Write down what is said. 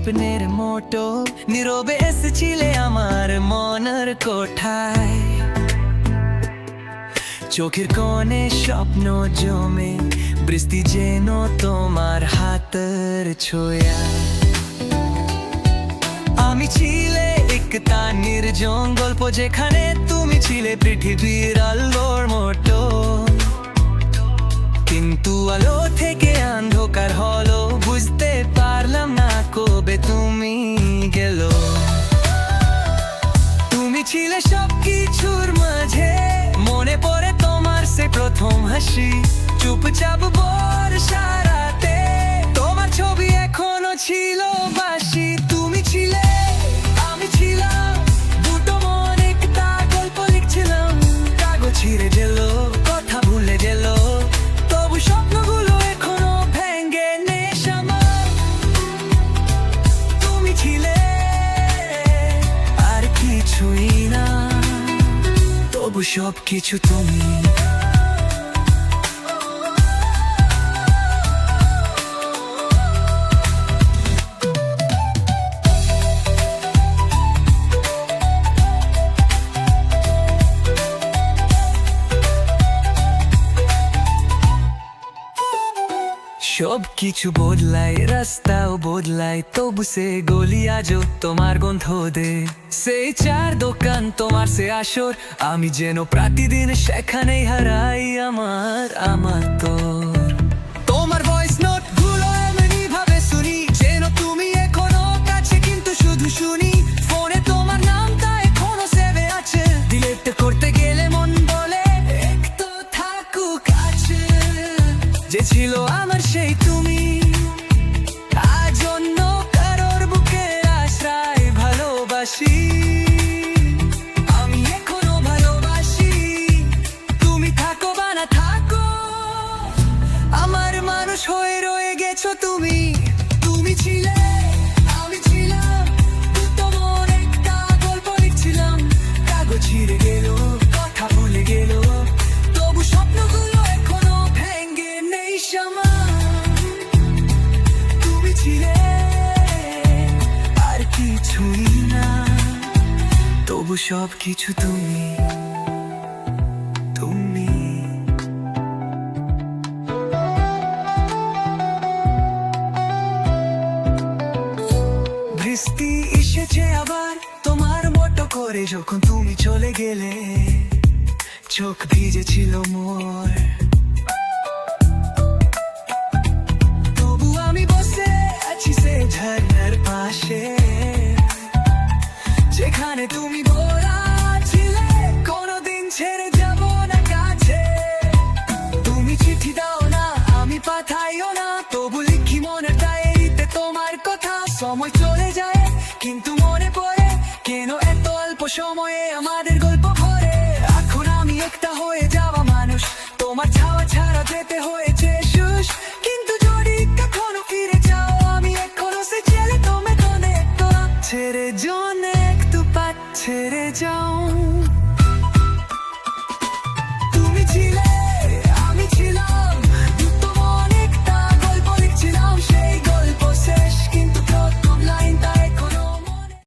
স্বপ্নের মোটো নীরবে এসেছিলে আমার মনের কোঠায়। চোখের কোণে স্বপ্ন জমে, বৃষ্টি যেন তোমার হাতের ছোঁয়া। আমি ছিলে একটা নির্জন গল্প, যেখানে তুমি ছিলে পৃথিবীর আলোর মতো। কিন্তু আলো থেকে অন্ধকার হলো, বুঝতে পারলাম না কবে তুমি গেলো। তুমি ছিলে সবকিছুর মাঝে, মনে পড়ে তোমার সে প্রথম হাসি। চুপচাপ বর্ষা রাতে তোমার ছবি এখনো ছিল বাসি। তুমি ছিলে, আমি ছিলাম, দুটো মন একটা গল্প লিখছিলাম। কাগজ ছিঁড়ে গেল, কথা ভুলে গেল, তবু স্বপ্নগুলো এখনো ভেঙে নেই আমার। তুমি ছিলে আর কিছুই না, তবু সবকিছু তুমি। সব কিছু বদলায়, রাস্তাও বদলায়, তবু সে গলি আজও তোমার গন্ধ দে। সেই চার দোকান, তোমার সে আসর, আমি যেন প্রতিদিন সেখানেই হারাই আমার তোর। তোমার ভয়েস নোট গুলো এমনি ভাবে শুনি, যেন তুমি এখনো কাছে, কিন্তু শুধু শুনি। ফোনে তোমার নামটা এখনো সেভে আছে, ডিলিট করতে গেলে মন বলে একটু থাকুক আছে। যে ছিল আমার সেই তুমি, আজ অন্য কারোর বুকের আশ্রয় ভালোবাসি। আমি এখনো ভালোবাসি, তুমি থাকো বা না থাকো, আমার মানুষ হয়ে রয়ে গেছো তুমি। তুমি ছিলে, আমি ছিলাম, দুটো মন একটা গল্প লিখছিলাম। কাগজ ছিঁড়ে গেল, কথা ভুলে গেল, তবু স্বপ্নগুলো এখনো ভেঙে নেই আমার। তুমি ছিলে আর কিছুই না, তবু সবকিছু তুমি, তুমি। বৃষ্টি এসেছে আবার তোমার মতো করে, যখন তুমি চলে গেলে চোখ ভিজেছিল মোর। তবু আমি বসে আছি সে ঝর্ণার পাশে, যেখানে তুমি ভরা ছিলে, কোনোদিন ছেড়ে যাব না কাছে। তুমি চিঠি দাও না, আমি পাঠাইও না, তবু লিখি মনের ডায়েরিতে তোমার কথা। সময় চলে যায়, কিন্তু মনে পড়ে কেন এত অল্প সময়ে আমাদের গল্প ভরে। এখন আমি একটা হয়ে যাওয়া মানুষ, তোমার ছাওয়া ছাড়া যেতে হয়েছে শেষ। কিন্তু যদি কখনো ফিরে যাও, আমি এখনো সে ছেলে, তুমি তো একটু ছেড়ে জন একটু পাত ছেড়ে যাও।